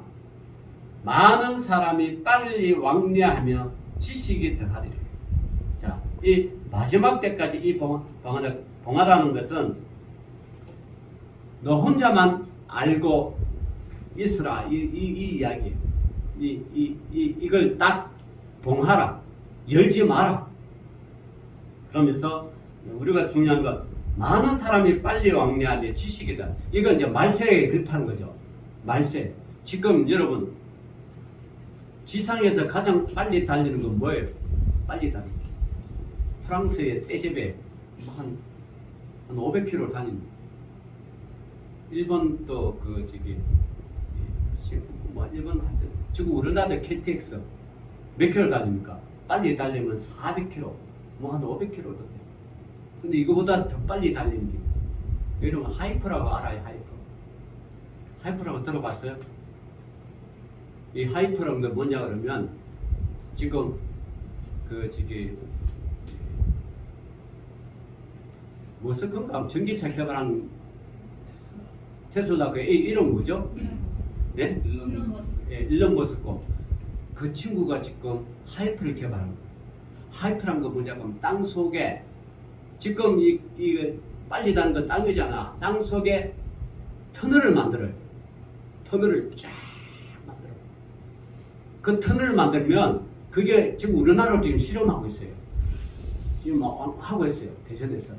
많은 사람이 빨리 왕래하며 지식이 더하리라. 자, 이 마지막 때까지 이 봉하라는 것은 너 혼자만 알고 있으라. 이 이야기예요. 이걸 딱 봉하라. 열지 마라. 그러면서 우리가 중요한 건 많은 사람이 빨리 왕래하며 지식이다. 이건 이제 말세에 그렇다는 거죠. 말세. 지금 여러분 지상에서 가장 빨리 달리는 건 뭐예요? 빨리 달리기. 프랑스의 떼제베 한 500km 다닙니다. 일본도 일본 지금 우리나라 KTX 몇 킬로 다닙니까? 빨리 달리면 400km, 한 500km도 돼요. 근데 이거보다 더 빨리 달리는 게 여러분 하이프라고 알아요? 하이프라고 들어봤어요? 이 하이프라는 게 뭐냐 그러면 지금 머스크인가 전기차 개발한 테슬라 그 이름 뭐죠? 네? 일론 머스크. 그 친구가 지금 하이프를 개발한 거예요. 하이프란 거 뭐냐면 땅 속에 지금 이 빨리 다는 건 땅이잖아. 땅 속에 터널을 만들어요. 터널을 쫙 만들어. 그 터널을 만들면 그게 지금 우리나라로 지금 실험하고 있어요. 지금 하고 있어요. 대전에서.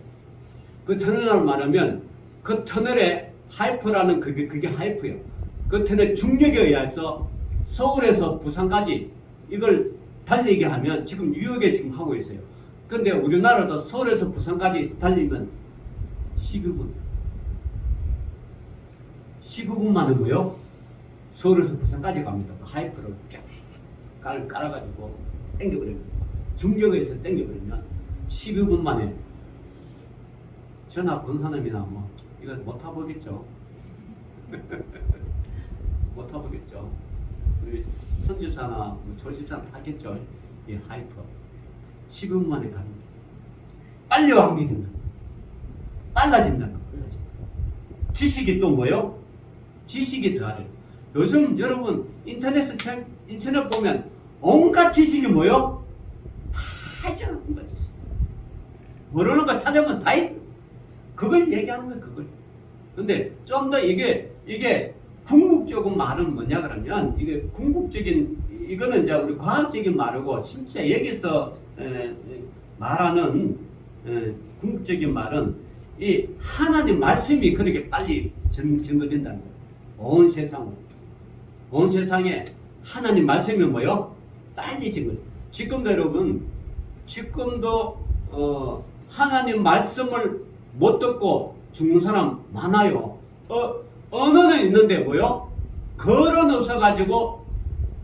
그 터널을 말하면 그 터널에 하이프라는 그게 하이프예요. 그 터널 중력에 의해서 서울에서 부산까지 이걸 달리게 하면 지금 뉴욕에 지금 하고 있어요. 근데 우리나라도 서울에서 부산까지 달리면 12분. 19분 만에 뭐요? 서울에서 부산까지 갑니다. 하이프를 쫙 깔아가지고 당겨버리면 중력에서 당겨버리면 12분 만에 저나 권사님이나 뭐 이거 못 타보겠죠. 못 타보겠죠. 우리 선집사나 조집사는 하겠죠. 이 하이프 10분 만에 가는 거예요. 빨리 왕비 된다. 빨라진다는 거예요. 지식이 또 뭐요? 지식이 더하래요. 요즘 여러분 인터넷 보면 온갖 지식이 뭐요? 다 있잖아. 온갖 지식. 모르는 거 찾아보면 다 있어. 그걸 얘기하는 거예요. 그걸. 근데 좀 더 이게 궁극적인 말은 뭐냐 그러면 이게 궁극적인 이거는 이제 우리 과학적인 말이고 진짜 여기서 말하는 궁극적인 말은 이 하나님 말씀이 그렇게 빨리 증거된다는 거예요. 온 세상에 하나님 말씀이 뭐요? 빨리 증거. 지금도 여러분 지금도 하나님 말씀을 못 듣고 죽는 사람 많아요. 언어는 있는데 뭐요? 걸은 없어가지고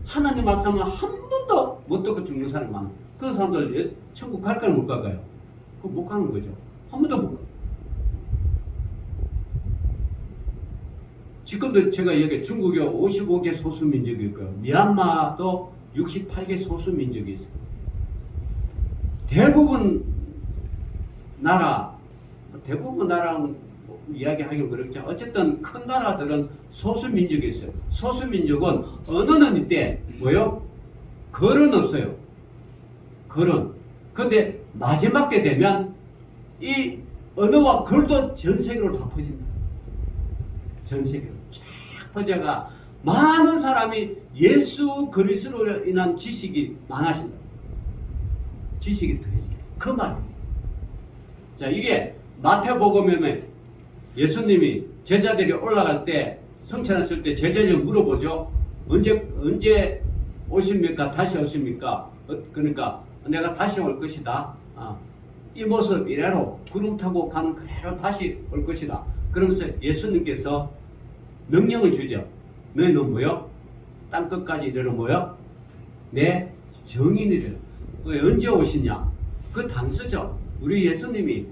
하나님 말씀을 한 번도 못 듣고 죽는 사람이 많아요. 그 사람들 천국 갈까요 못 갈까요? 그거 못 가는 거죠. 한 번도 못 가. 지금도 제가 여기 중국에 55개 소수민족이 있고요. 미얀마도 68개 소수민족이 있어요. 대부분 나라는 이야기하기 그렇죠. 어쨌든 큰 나라들은 소수민족이 있어요. 소수민족은 언어는 있대. 뭐요? 글은 없어요. 글은. 근데 마지막 때 되면 이 언어와 글도 전 세계로 다 퍼진다. 전 세계로 쫙 퍼져가 많은 사람이 예수 그리스도로 인한 지식이 많아진다. 지식이 더해져. 그 말이에요. 자, 이게 마태복음에 예수님이 제자들이 올라갈 때 성찬했을 때 제자들이 물어보죠. 언제 오십니까? 다시 오십니까? 그러니까 내가 다시 올 것이다. 이 모습 이래로 구름 타고 가는 그대로 다시 올 것이다. 그러면서 예수님께서 명령을 주죠. 너희는 뭐요? 땅끝까지 이르러 뭐요? 내 정인이래. 언제 오시냐? 그 단서죠. 우리 예수님이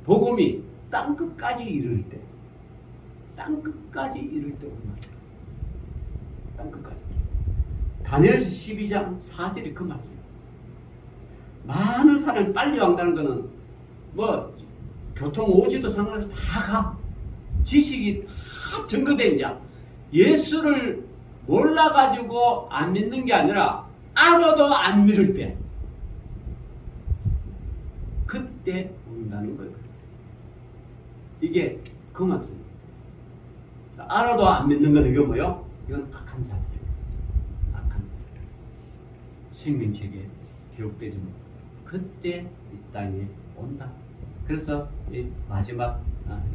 복음이 땅끝까지 이를 때, 땅끝까지 이를 때 온다. 땅끝까지. 다니엘서 12장 4절이 그 말씀. 많은 사람이 빨리 왕다는 거는 뭐 교통 오지도 상관없이 다 가. 지식이 다 증거돼 이제. 예수를 몰라가지고 안 믿는 게 아니라 알아도 안 믿을 때. 그때 온다는 거예요. 이게 그 말씀입니다. 알아도 안 믿는 건 이게 뭐예요? 이건 악한 자들. 악한 자들. 생명책에 기록되지 못해. 그때 이 땅에 온다. 그래서 이 마지막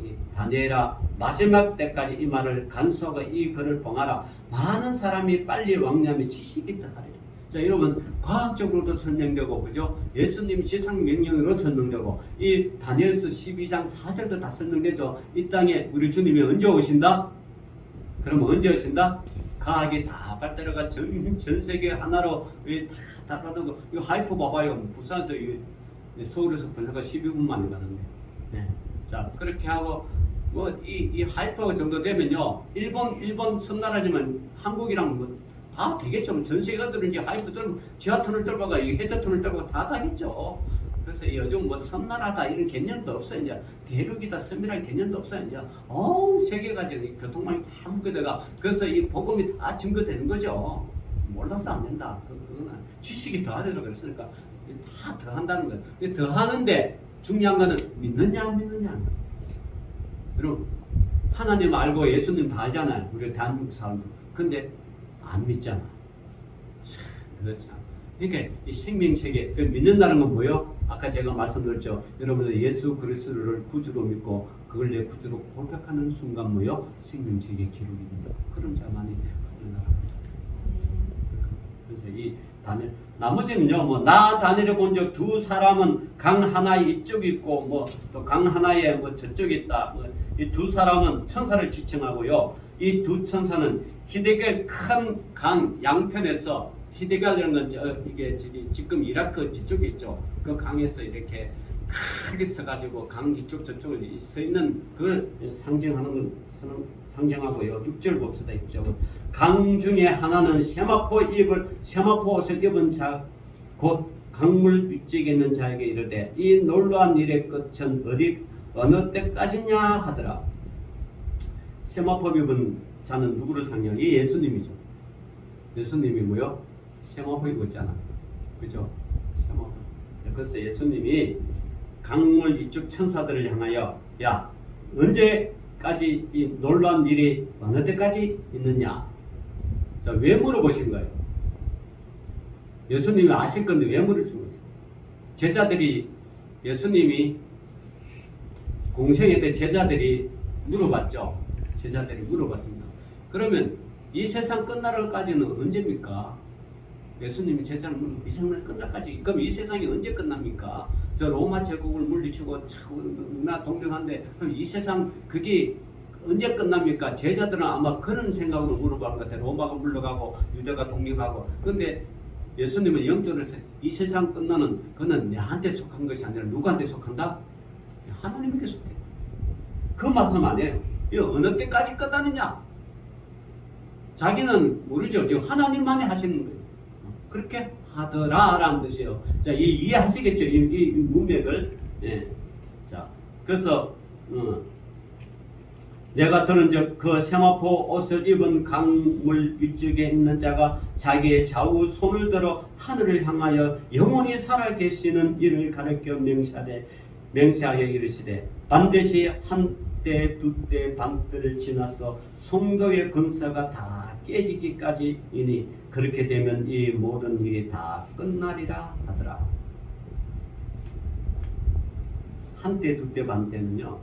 이 다니엘아 마지막 때까지 이 말을 간수하고 이 글을 봉하라. 많은 사람이 빨리 왕념의 지식이 더하리라. 자, 여러분 과학적으로도 설명되고 그죠? 예수님이 지상 명령으로 설명되고 이 다니엘서 12장 4절도 다 설명되죠. 이 땅에 우리 주님이 언제 오신다? 그럼 언제 오신다? 과학이 다 발달해가 전 세계 하나로 다 받은 이 하이퍼 봐봐요. 부산에서 서울에서 번화가 12분 만에 가는데. 네. 자, 그렇게 하고 뭐 이 하이퍼 정도 되면요. 일본 섬나라지만 한국이랑 뭐 다 되겠죠. 전 세계들은 이제 하이퍼들은 지하철을 뚫어가 해저터를 뚫어가 다 가겠죠. 그래서 요즘 뭐 섬나라다 이런 개념도 없어요. 이제 대륙이다 섬이라는 개념도 없어요. 이제 온 세계가 지금 교통망이 다 묶여다가 그래서 이 복음이 다 증거되는 거죠. 몰라서 안 된다. 그거는 지식이 더하려고 그랬으니까 다 더한다는 거예요. 더하는데 중요한 거는 믿느냐 안 믿느냐. 여러분 하나님 알고 예수님 다 알잖아요. 우리 대한민국 사람들. 근데 안 믿잖아. 참 그렇죠. 그러니까 이 생명체계 믿는다는 건 뭐예요? 아까 제가 말씀드렸죠. 여러분들 예수 그리스도를 구주로 믿고 그걸 내 구주로 고백하는 순간 뭐예요? 생명체계 기록이 된다. 그런 자만이 하늘나라입니다. 그래서 이 다니엘 나머지는요. 뭐 나 다니엘을 본 적 두 사람은 강 하나에 이쪽이 있고 뭐 또 강 하나에 뭐 저쪽에 있다. 뭐 이 두 사람은 천사를 지칭하고요. 이 두 천사는 히데겔 큰 강 양편에서 히데갈이라는 건 이게 지금 이라크 지쪽에 있죠. 그 강에서 이렇게 크게 서가지고 강 이쪽 저쪽을 서 있는 그걸 상징하고요. 6절 봅시다. 6절. 강 중에 하나는 세마포 옷을 입은 자 곧 강물 위쪽에 있는 자에게 이르되 이 놀라운 일의 끝은 어느 때까지냐 하더라. 세마포 입은 자는 누구를 상징하냐? 이 예수님이죠. 예수님이 뭐요? 세마포 입고 있잖아. 그죠? 세마포. 그래서 예수님이 강물 이쪽 천사들을 향하여 야 언제까지 이 놀라운 일이 어느 때까지 있느냐? 자, 왜 물어보신 거예요? 예수님이 아실 건데 왜 물으신 거죠? 제자들이 예수님이 공생애 때 제자들이 물어봤죠. 제자들이 물어봤습니다. 그러면 이 세상 끝날까지는 언제입니까? 예수님이 제자를 물고 이 세상은 끝날까지. 그럼 이 세상이 언제 끝납니까? 저 로마 제국을 물리치고 나 동경한데 그럼 이 세상 그게 언제 끝납니까? 제자들은 아마 그런 생각으로 물어보는 것 같아요. 로마가 물러가고 유대가 독립하고. 근데 예수님은 영적으로 이 세상 끝나는 그는 나한테 속한 것이 아니라 누구한테 속한다? 하나님께 속해. 그 말씀 안 해요. 이 어느 때까지 끝나느냐? 자기는 모르죠. 지금 하나님만이 하시는 거예요. 그렇게 하더라라는 뜻이에요. 자, 이해하시겠죠? 이 문맥을. 예. 자, 그래서 내가 들은즉 그 세마포 옷을 입은 강물 위쪽에 있는 자가 자기의 좌우 손을 들어 하늘을 향하여 영원히 살아계시는 이를 가르쳐 맹세하여 이르시되 반드시 한때 두때 반때를 지나서 성도의 근사가 다 깨지기까지이니 그렇게 되면 이 모든 일이 다 끝나리라 하더라. 한때 두때 반때는요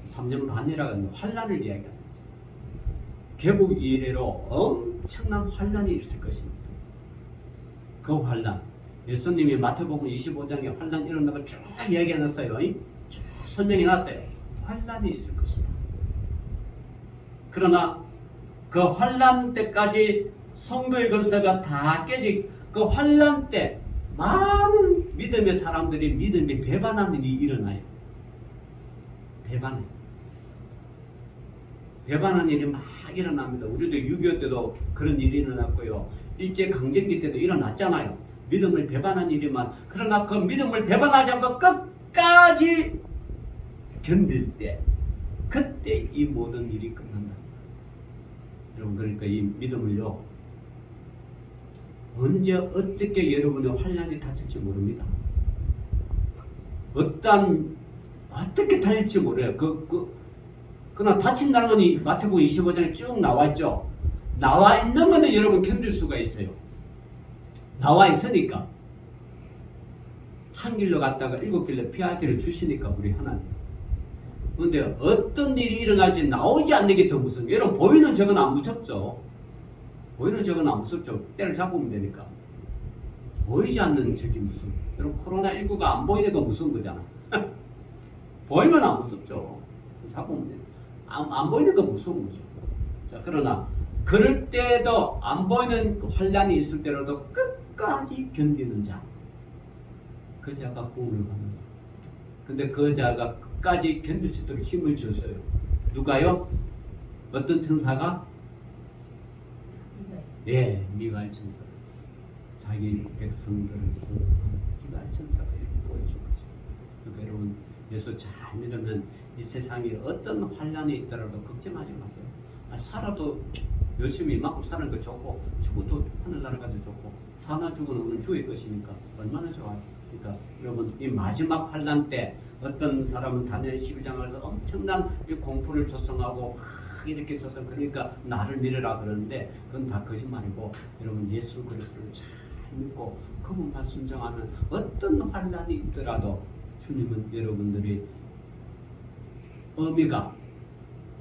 3년 반이라고 하는 환란을 이야기합니다. 개국 이래로 엄청난 환란이 있을 것입니다. 그 환란, 예수님이 마태복음 25장에 환란 일어나고 쭉 이야기해놨어요. 쭉 설명해놨어요. 환란이 있을 것이다. 그러나 그 환란 때까지 성도의 근사가 다 깨지, 그 환란 때 많은 믿음의 사람들이 믿음이 배반하는 일이 일어나요. 배반하는 일이 막 일어납니다. 우리도 6.25 때도 그런 일이 일어났고요. 일제강점기 때도 일어났잖아요. 믿음을 배반한 일이만. 그러나 그 믿음을 배반하지 않고 끝까지 견딜 때 그때 이 모든 일이 끝난다. 여러분 그러니까 이 믿음을요. 언제 어떻게 여러분의 환란이 닥칠지 모릅니다. 어떻게 달릴지 몰라요. 그러나 다친다는 건 마태복음 25장에 쭉 나와 있죠. 나와 있는 거는 여러분 견딜 수가 있어요. 나와 있으니까. 한 길로 갔다가 7길로 피할 길을 주시니까 우리 하나님. 그런데 어떤 일이 일어날지 나오지 않는 게 더 무서워요. 여러분 보이는 적은 안 무섭죠. 보이는 적은 안 무섭죠. 때를 잡으면 되니까. 보이지 않는 적이 무서워요. 여러분 코로나19가 안 보이는 건 무서운 거잖아. 보이면 안 무섭죠. 잡으면 돼요. 안 보이는 건 무서운 거죠. 자, 그러나 그럴 때도 안 보이는 환란이 있을 때라도 끝까지 견디는 자. 그 자가 구원을 받는다. 근데 그 자가 끝까지 견딜 수 있도록 힘을 주셔요. 누가요? 어떤 천사가? 예, 미가엘 천사. 자기 백성들을 보호하는 미가엘 천사가 이렇게 보여준 거죠. 그러니까 여러분 예수 잘 믿으면 이 세상에 어떤 환란이 있더라도 걱정하지 마세요. 살아도 열심히 이만큼 사는 거 좋고 죽어도 하늘나라 가서 좋고 사나 죽어는 오늘 주의 것이니까 얼마나 좋아요. 그러니까 여러분 이 마지막 환란 때 어떤 사람은 다니엘 12장에서 엄청난 이 공포를 조성하고 막 이렇게 조성 그러니까 나를 믿으라 그러는데 그건 다 거짓말이고 여러분 예수 그리스도를 잘 믿고 그분만 순종하면 어떤 환란이 있더라도 주님은 여러분들이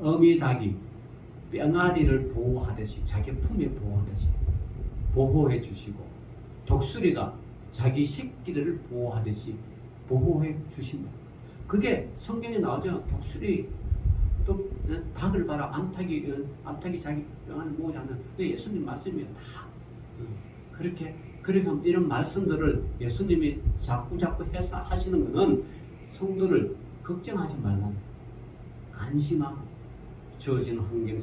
어미닭이 뿅아리를 보호하듯이 자기 품에 보호하듯이 보호해 주시고 독수리가 자기 새끼를 보호하듯이 보호해 주신다. 그게 성경에 나오죠. 독수리 또 닭을 봐라. 암탉이 자기 뿅아리를 보호하지 않는 예수님 말씀이에요. 다 그렇게 이런 말씀들을 예수님이 자꾸 해서 하시는 것은 성도를 걱정하지 말라. 안심하고 주어진 환경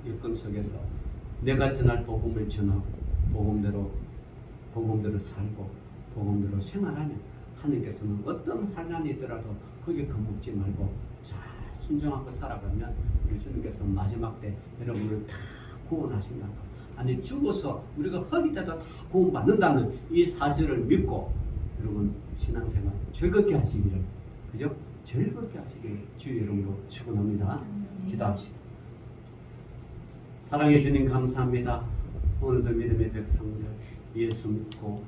여건 속에서 내가 전할 복음을 전하고 복음대로 살고 복음대로 생활하면 하나님께서는 어떤 환난이 있더라도 거기에 겁먹지 말고 잘 순종하고 살아가면 우리 주님께서 마지막 때 여러분을 다 구원하신다. 아니 죽어서 우리가 허비때도 다 구원받는다는 이 사실을 믿고 여러분 신앙생활 즐겁게 하시기를 그죠? 즐겁게 하시기를 주의 이름으로 축원합니다. 기도합시다. 사랑해 주님 감사합니다. 오늘도 믿음의 백성들 예수 믿고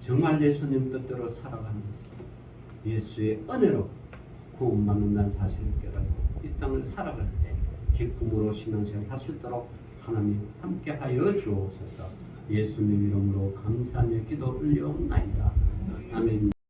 정말 예수님 뜻대로 살아가는 것을 예수의 은혜로 구원받는다는 사실을 깨닫고 이 땅을 살아갈 때 기쁨으로 신앙생활 할 수 있도록 하나님 함께하여 주옵소서. 예수님 이름으로 감사하며 기도 올려옵나이다. 아멘.